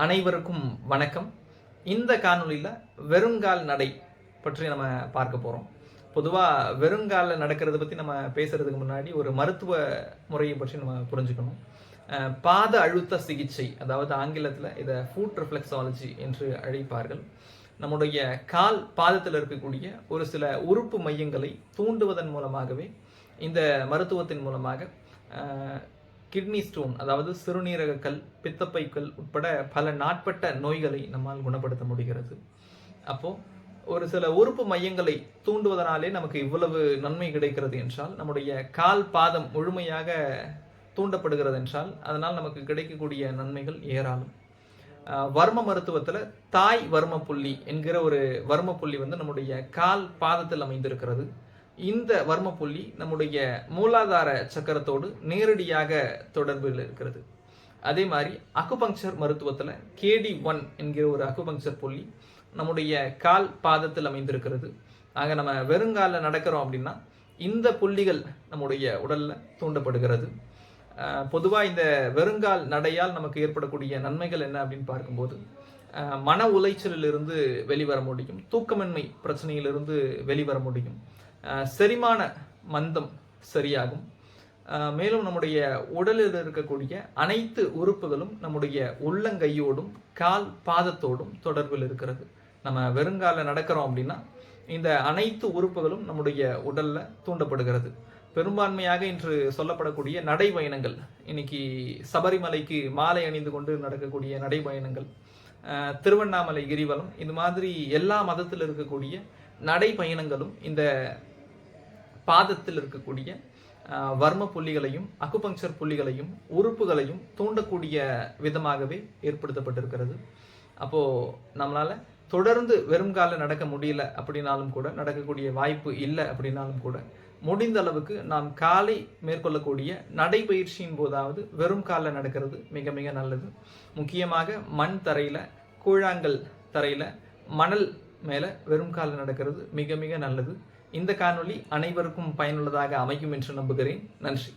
அனைவருக்கும் வணக்கம். இந்த காணொளியில் வெறுங்கால் நடை பற்றி நம்ம பார்க்க போகிறோம். பொதுவாக வெறுங்காலில் நடக்கிறத பற்றி நம்ம பேசுகிறதுக்கு முன்னாடி ஒரு மருத்துவ முறையை பற்றி நம்ம புரிஞ்சுக்கணும். பாத அழுத்த சிகிச்சை, அதாவது ஆங்கிலத்தில் இதை ஃபுட் ரிஃப்ளெக்ஸாலஜி என்று அழைப்பார்கள். நம்முடைய கால் பாதத்தில் இருக்கக்கூடிய ஒரு சில உறுப்பு மையங்களை தூண்டுவதன் மூலமாகவே இந்த மருத்துவத்தின் மூலமாக கிட்னி ஸ்டோன், அதாவது சிறுநீரகக்கல், பித்தப்பைக்கல் உட்பட பல நாட்பட்ட நோய்களை நம்மால் குணப்படுத்த முடிகிறது. அப்போ ஒரு சில உறுப்பு மையங்களை தூண்டுவதனாலே நமக்கு இவ்வளவு நன்மை கிடைக்கிறது என்றால், நம்முடைய கால் பாதம் முழுமையாக தூண்டப்படுகிறது என்றால் அதனால் நமக்கு கிடைக்கக்கூடிய நன்மைகள் ஏராளம். வர்ம மருத்துவத்தில் தாய் வர்ம புள்ளி என்கிற ஒரு வர்ம புள்ளி நம்முடைய கால் பாதத்தில் அமைந்திருக்கிறது. இந்த வர்ம புள்ளி நம்முடைய மூலாதார சக்கரத்தோடு நேரடியாக தொடர்பில் இருக்கிறது. அதே மாதிரி அக்குபங்சர் மருத்துவத்தில் KD1 என்கிற ஒரு அக்குபங்சர் புள்ளி நம்முடைய கால் பாதத்தில் அமைந்திருக்கிறது. ஆக நம்ம வெறுங்காலில் நடக்கிறோம் அப்படின்னா இந்த புள்ளிகள் நம்முடைய உடலில் தூண்டப்படுகிறது. பொதுவாக இந்த வெறுங்கால் நடையால் நமக்கு ஏற்படக்கூடிய நன்மைகள் என்ன அப்படின்னு பார்க்கும்போது, மன உளைச்சலிலிருந்து வெளிவர முடியும், தூக்கமின்மை பிரச்சனையிலிருந்து வெளிவர முடியும், செரிமான மந்தம் சரியாகும். மேலும் நம்முடைய உடலில் இருக்கக்கூடிய அனைத்து உறுப்புகளும் நம்முடைய உள்ளங்கையோடும் கால் பாதத்தோடும் தொடர்பில் இருக்கிறது. நம்ம வெறுங்காலில் நடக்கிறோம் அப்படின்னா இந்த அனைத்து உறுப்புகளும் நம்முடைய உடல்ல தூண்டப்படுகிறது. பெரும்பான்மையாக இன்று சொல்லப்படக்கூடிய நடைபயணங்கள், இன்னைக்கு சபரிமலைக்கு மாலை அணிந்து கொண்டு நடக்கக்கூடிய நடைபயணங்கள், திருவண்ணாமலை கிரிவலம், இது மாதிரி எல்லா மதத்தில் இருக்கக்கூடிய நடைபயணங்களும் இந்த பாதத்தில் இருக்கக்கூடிய வர்ம புள்ளிகளையும் அக்குபங்சர் புள்ளிகளையும் உறுப்புகளையும் தூண்டக்கூடிய விதமாகவே ஏற்படுத்தப்பட்டிருக்கிறது. அப்போ நம்மளால தொடர்ந்து வெறுங்காலில் நடக்க முடியல அப்படின்னாலும் கூட, நடக்கக்கூடிய வாய்ப்பு இல்லை அப்படின்னாலும் கூட, முடிந்த அளவுக்கு நாம் காலை மேற்கொள்ளக்கூடிய நடைபயிற்சியின் போதாவது வெறும் காலில் நடக்கிறது மிக மிக நல்லது. முக்கியமாக மண் தரையில, கூழாங்கல் தரையில, மணல் மேல வெறும் காலில் நடக்கிறது மிக மிக நல்லது. இந்த காணொளி அனைவருக்கும் பயனுள்ளதாக அமையும் என்று நம்புகிறேன். நன்றி.